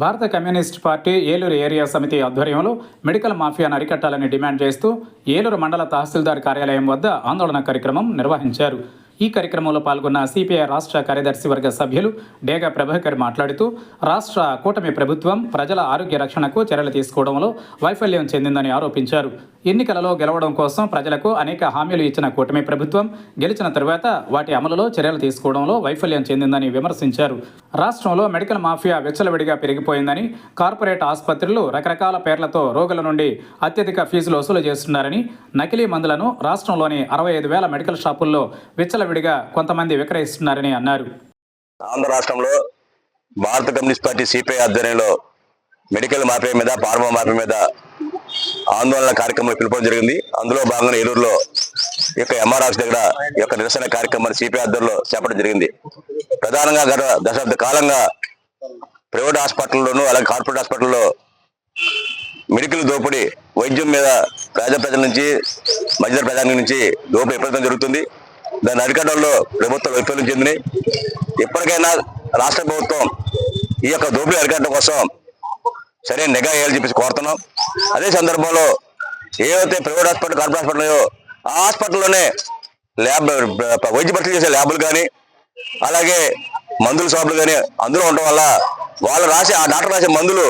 భారత communist party Eluru area సమితి ఆధ్వర్యంలో మెడికల్ మాఫియాను అరికట్టాలని డిమాండ్ చేస్తూ ఏలూరు మండల తహసీల్దార్ కార్యాలయం వద్ద ఆందోళన కార్యక్రమం నిర్వహించారు. ఈ కార్యక్రమంలో పాల్గొన్న సిపిఐ రాష్ట్ర కార్యదర్శి వర్గ సభ్యులు డేగ ప్రభాకర్ మాట్లాడుతూ రాష్ట్ర కూటమి ప్రభుత్వం ప్రజల ఆరోగ్య రక్షణకు చర్యలు తీసుకోవడంలో వైఫల్యం చెందిందని ఆరోపించారు. ఎన్నికలలో గెలవడం కోసం ప్రజలకు అనేక హామీలు ఇచ్చిన కూటమి ప్రభుత్వం గెలిచిన తరువాత వాటి అమలులో చర్యలు తీసుకోవడంలో వైఫల్యం చెందిందని విమర్శించారు. రాష్ట్రంలో మెడికల్ మాఫియా విచ్చలవిడిగా పెరిగిపోయిందని, కార్పొరేట్ ఆసుపత్రులు రకరకాల పేర్లతో రోగుల నుండి అత్యధిక ఫీజులు వసూలు చేస్తున్నారని, నకిలీ మందులను రాష్ట్రంలోని 65,000 మెడికల్ షాపుల్లో విచ్చలవిడిగా కొంతమంది విక్రయిస్తున్నారని అన్నారు. ఆంధ్ర రాష్ట్రంలో భారత కమ్యూనిస్ట్ పార్టీ సిపిఐ ఆధ్వర్యంలో మెడికల్ మాఫియా మీద, ఫార్మా మాఫియా మీద ఆందోళన కార్యక్రమాలు పిలుపుకోవడం జరిగింది. అందులో భాగంగా ఏలూరులో ఈ యొక్క ఎంఆర్ ఆఫీస్ దగ్గర ఈ యొక్క నిరసన కార్యక్రమాన్ని సిపిఐ ఆధ్వర్యంలో చేపట్టడం జరిగింది. ప్రధానంగా గత దశాబ్ద కాలంగా ప్రైవేట్ హాస్పిటల్లోనూ అలాగే కార్పొరేట్ హాస్పిటల్లో మెడికల్ దోపిడీ, వైద్యం మీద పేద ప్రజల నుంచి, మధ్య ప్రజల నుంచి దోపిడీ విపరీతం జరుగుతుంది. దాన్ని అరికట్టడంలో ప్రభుత్వం వైఫల్యం చెందినాయి. ఎప్పటికైనా రాష్ట్ర ప్రభుత్వం ఈ యొక్క దోపిడీ అరికట్టడం కోసం సరైన నిఘా వేయాలని చెప్పేసి కోరుతున్నాం. అదే సందర్భంలో ఏవైతే ప్రైవేట్ హాస్పిటల్, కార్పొరేట్ హాస్పిటల్ ఉన్నాయో ఆ హాస్పిటల్లోనే ల్యాబ్, వైద్య పరీక్షలు చేసే ల్యాబులు కానీ, అలాగే మందుల షాపులు కానీ అందులో ఉండటం వల్ల వాళ్ళు ఆ డాక్టర్ రాసే మందులు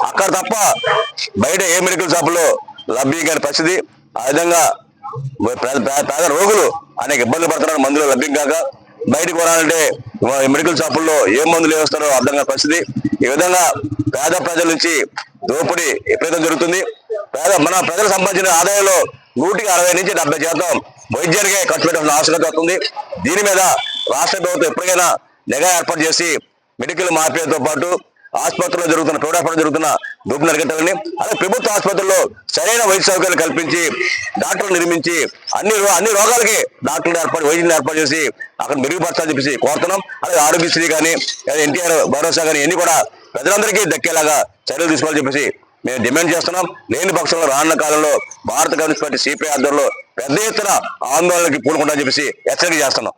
అక్కడ తప్ప బయట ఏ మెడికల్ షాపులో లభ్యం కాని పరిస్థితి. ఆ విధంగా పేద రోగులు అనేక ఇబ్బందులు పడుతున్నారు. మందులు లభ్యం కాక బయటకు కొనాలంటే మెడికల్ షాపుల్లో ఏ మందులు వేస్తారో అర్థం కాని పరిస్థితి. ఈ విధంగా పేద ప్రజల నుంచి దోపిడీ విపరీతం జరుగుతుంది. మన ప్రజలు సంపాదించిన ఆదాయంలో 160 నుంచి 70% వైద్యానికే ఖర్చు పెట్టాల్సిన అవసరం వస్తుంది. దీని మీద రాష్ట్ర ప్రభుత్వం ఎప్పటికైనా నిఘా ఏర్పాటు చేసి మెడికల్ మాఫియాతో పాటు ఆసుపత్రుల్లో జరుగుతున్న, ప్రైవేట్ హాస్పిటల్ జరుగుతున్న దోపిడీ అరికట్టాలని, అలాగే ప్రభుత్వ ఆసుపత్రుల్లో సరైన వైద్య సౌకర్యాలు కల్పించి, డాక్టర్లు నిర్మించి అన్ని రోగాలకి డాక్టర్లు వైద్యులు ఏర్పాటు చేసి అక్కడ మెరుగుపరచాలని చెప్పేసి కోరుతున్నాం. అలాగే ఆరోగ్యశ్రీ కానీ, ఎన్టీఆర్ భరోసా కానీ ఇవన్నీ కూడా ప్రజలందరికీ దక్కేలాగా చర్యలు తీసుకోవాలని చెప్పేసి మేము డిమాండ్ చేస్తున్నాం. లేని పక్షంలో రానున్న కాలంలో భారత కమ్యూనిస్ట్ పార్టీ సిపిఐ ఆధ్వర్యంలో పెద్ద ఎత్తున ఆందోళనకి పూనుకుంటామని చెప్పేసి హెచ్చరిక చేస్తున్నాం.